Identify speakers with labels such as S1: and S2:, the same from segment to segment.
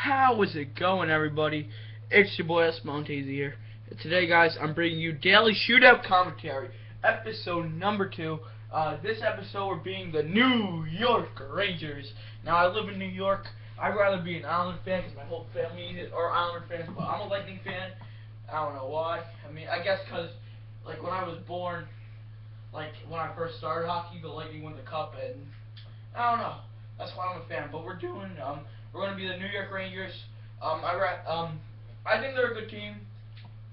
S1: How is it going, everybody? It's your boy S. Montez here. And today, guys, I'm bringing you daily shootout commentary, episode number 2. This episode we're being the New York Rangers. Now, I live in New York. I'd rather be an Islander fan because my whole family are Islander fans, but I'm a Lightning fan. I don't know why. I mean, I guess because, like, when I was born, like, when I first started hockey, the Lightning won the cup, and I don't know. That's why I'm a fan. But we're doing, we're going to be the New York Rangers. I think they're a good team,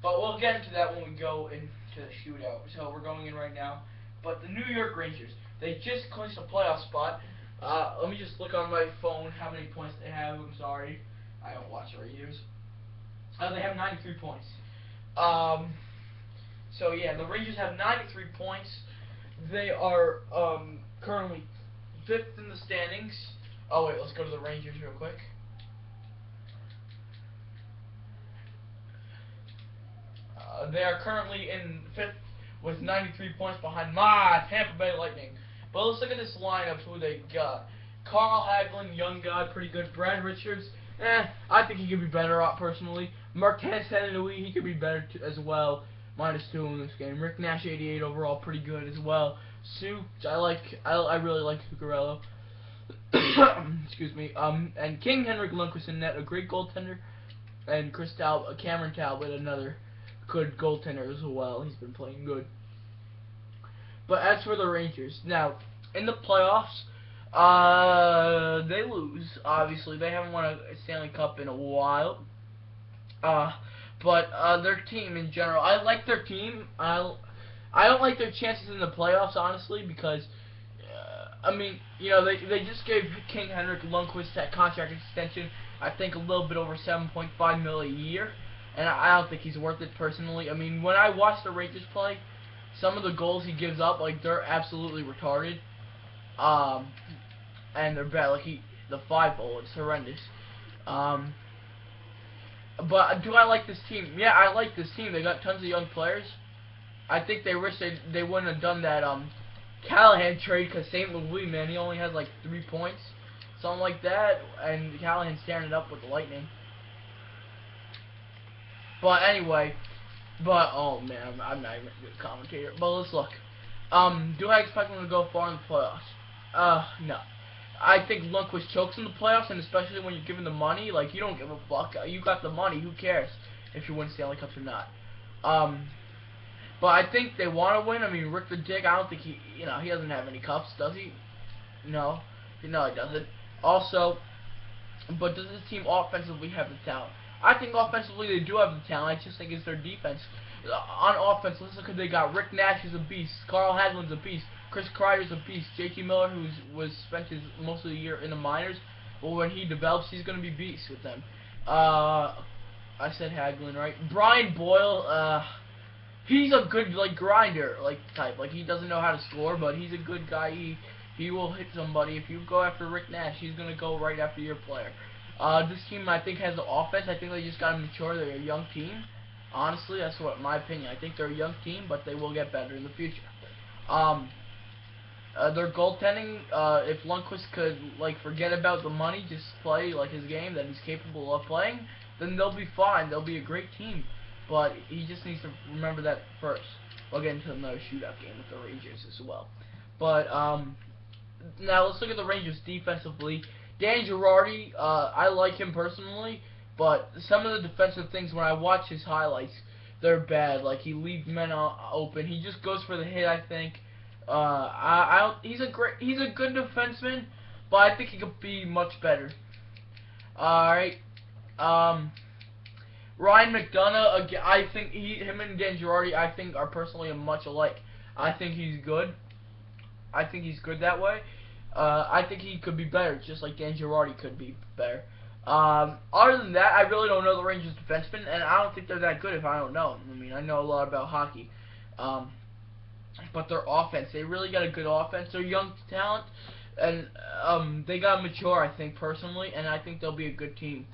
S1: but we'll get into that when we go into the shootout. So we're going in right now. But the New York Rangers, they just clinched a playoff spot. Let me just look on my phone how many points they have. I'm sorry, I don't watch the Rangers. They have 93 points. So yeah, the Rangers have 93 points. They are currently 5th in the standings. Oh wait, let's go to the Rangers real quick. They are currently in 5th with 93 points behind my Tampa Bay Lightning. But let's look at this lineup, who they got. Carl Hagelin, young guy, pretty good. Brad Richards, I think he could be better personally. Marquez Henry, he could be better as well. -2 in this game. Rick Nash, 88 overall, pretty good as well. Sue, I really like Zuccarello. Excuse me. And King Henrik Lundqvist in net, a great goaltender, and Cameron Talbot, another good goaltender as well. He's been playing good. But as for the Rangers, now in the playoffs, they lose. Obviously, they haven't won a Stanley Cup in a while. But their team in general, I like their team. I don't like their chances in the playoffs, honestly, because I mean, you know, they just gave King Henrik Lundqvist that contract extension. I think a little bit over $7.5 million a year, and I don't think he's worth it personally. I mean, when I watch the Rangers play, some of the goals he gives up, like, they're absolutely retarded. And they're bad. Like the 5 goal, it's horrendous. But do I like this team? Yeah, I like this team. They got tons of young players. I think they wish they wouldn't have done that Callahan trade, because St. Louis, man, he only has like 3 points, something like that, and Callahan's tearing it up with the Lightning. But anyway, oh man, I'm not even a good commentator. But let's look. Do I expect them to go far in the playoffs? No. I think Lundqvist chokes in the playoffs, and especially when you're given the money, like, you don't give a fuck. You got the money, who cares if you win Stanley Cups or not? But I think they want to win. I mean, Rick the Dick, I don't think he doesn't have any cups, does he? No, he doesn't. Also, but does this team offensively have the talent? I think offensively they do have the talent. I just think it's their defense. On offense, let's look at they got. Rick Nash is a beast. Carl Hagelin's a beast. Chris Kreider's a beast. JT Miller, who was spent most of the year in the minors, but when he develops, he's gonna be beast with them. I said Hagelin, right? Brian Boyle, he's a good, like, grinder, like, type. Like, he doesn't know how to score, but he's a good guy. He will hit somebody. If you go after Rick Nash, he's gonna go right after your player. This team, I think, has the offense. I think they just gotta mature. They're a young team. Honestly, that's what my opinion. I think they're a young team, but they will get better in the future. Their goaltending, if Lundqvist could, like, forget about the money, just play, like, his game that he's capable of playing, then they'll be fine. They'll be a great team. But he just needs to remember that first. We'll get into another shootout game with the Rangers as well. But, now let's look at the Rangers defensively. Dan Girardi, I like him personally, but some of the defensive things, when I watch his highlights, they're bad. Like, he leaves men open. He just goes for the hit, I think. He's a good defenseman, but I think he could be much better. Alright. Ryan McDonough, again, I think him and Dan Girardi, I think, are personally much alike. I think he's good. I think he's good that way. I think he could be better, just like Dan Girardi could be better. Other than that, I really don't know the Rangers defensemen, and I don't think they're that good if I don't know them. I mean, I know a lot about hockey. But their offense, they really got a good offense. They're young talent, and they got mature, I think, personally, and I think they'll be a good team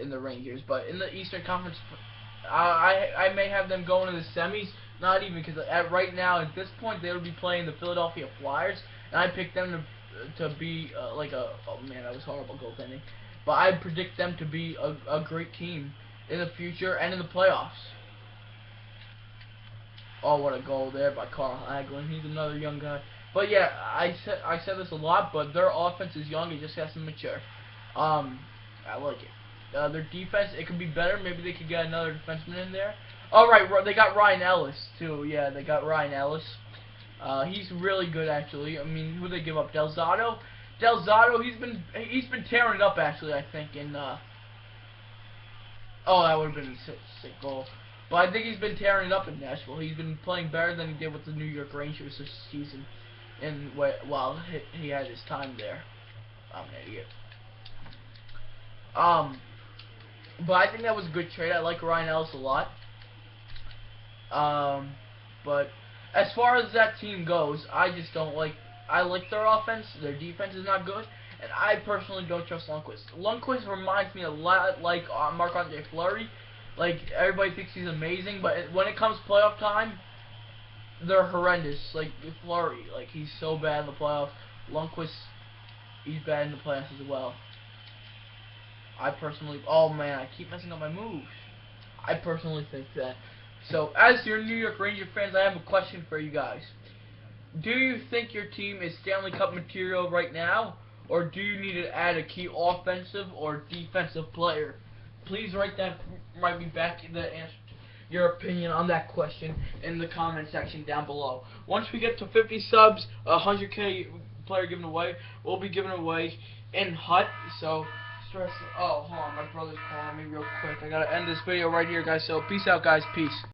S1: in the Rangers. But in the Eastern Conference, I may have them going to the semis. Not even, because right now, at this point, they would be playing the Philadelphia Flyers, and I picked them to be oh man, that was horrible goaltending. but I predict them to be a great team in the future and in the playoffs. Oh, what a goal there by Carl Hagelin. He's another young guy. But yeah, I said this a lot, but their offense is young. It just has to mature. I like it. Their defense, it could be better. Maybe they could get another defenseman in there. All right, they got Ryan Ellis too. Yeah, they got Ryan Ellis. He's really good actually. I mean, who they give up? Del Zotto. Del Zotto. He's been tearing it up actually. I think in. Oh, that would have been a sick goal. But I think he's been tearing it up in Nashville. He's been playing better than he did with the New York Rangers this season. And while he had his time there. I'm an idiot. But I think that was a good trade. I like Ryan Ellis a lot. But as far as that team goes, I just don't like. I like their offense. Their defense is not good, and I personally don't trust Lundqvist. Lundqvist reminds me a lot like Marc-Andre Fleury. Like everybody thinks he's amazing, but when it comes playoff time, they're horrendous. Like Fleury, like he's so bad in the playoffs. Lundqvist, he's bad in the playoffs as well. I personally, oh man, I keep messing up my moves. I personally think that. So, as your New York Ranger fans, I have a question for you guys. Do you think your team is Stanley Cup material right now, or do you need to add a key offensive or defensive player? Please write me back the answer, your opinion on that question in the comment section down below. Once we get to 50 subs, 100K player given away, we'll be giving away in Hut. So. Oh, hold on, my brother's calling me real quick. I gotta end this video right here, guys. So, peace out, guys. Peace.